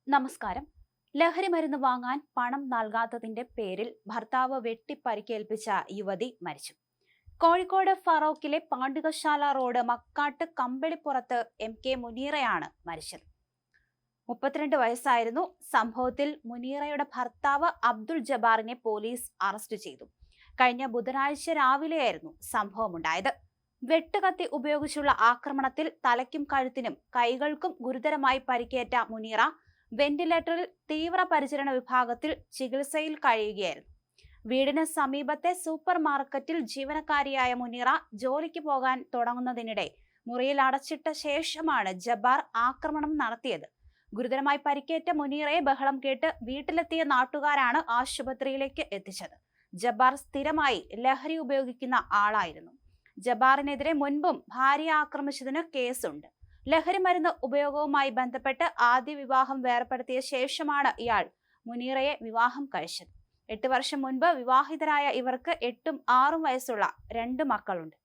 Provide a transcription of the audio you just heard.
നമസ്കാരം. ലഹരി മരുന്ന് വാങ്ങാൻ പണം നൽകാത്തതിന്റെ പേരിൽ ഭർത്താവ് വെട്ടിപ്പരിക്കേൽപ്പിച്ച യുവതി മരിച്ചു. കോഴിക്കോട് ഫറോക്കിലെ പാണ്ടികശാല റോഡ് മക്കാട്ട് കമ്പളിപ്പുറത്ത് MK മുനീറയാണ് മരിച്ചത്. 32 വയസ്സായിരുന്നു. സംഭവത്തിൽ മുനീറയുടെ ഭർത്താവ് അബ്ദുൾ ജബ്ബാറിനെ പോലീസ് അറസ്റ്റ് ചെയ്തു. കഴിഞ്ഞ ബുധനാഴ്ച രാവിലെയായിരുന്നു സംഭവമുണ്ടായത്. വെട്ടുകത്തി ഉപയോഗിച്ചുള്ള ആക്രമണത്തിൽ തലയ്ക്കും കഴുത്തിനും കൈകൾക്കും ഗുരുതരമായി പരിക്കേറ്റ മുനീറ വെന്റിലേറ്ററിൽ തീവ്രപരിചരണ വിഭാഗത്തിൽ ചികിത്സയിൽ കഴിയുകയായിരുന്നു. വീടിന് സമീപത്തെ സൂപ്പർ മാർക്കറ്റിൽ ജീവനക്കാരിയായ മുനീറ ജോലിക്ക് പോകാൻ തുടങ്ങുന്നതിനിടെ മുറിയിൽ അടച്ചിട്ട ശേഷമാണ് ജബ്ബാർ ആക്രമണം നടത്തിയത്. ഗുരുതരമായി പരിക്കേറ്റ മുനീറയെ ബഹളം കേട്ട് വീട്ടിലെത്തിയ നാട്ടുകാരാണ് ആശുപത്രിയിലേക്ക് എത്തിച്ചത്. ജബ്ബാർ സ്ഥിരമായി ലഹരി ഉപയോഗിക്കുന്ന ആളായിരുന്നു. ജബ്ബാറിനെതിരെ മുൻപും ഭാര്യയെ ആക്രമിച്ചതിന് കേസുണ്ട്. ലഹരി മരുന്ന് ഉപയോഗവുമായി ബന്ധപ്പെട്ട് ആദ്യ വിവാഹം വേർപെടുത്തിയ ശേഷമാണ് ഇയാൾ മുനീറയെ വിവാഹം കഴിച്ചത്. 8 വർഷം മുൻപ് വിവാഹിതരായ ഇവർക്ക് 8ഉം 6ഉം വയസ്സുള്ള 2 മക്കളുണ്ട്.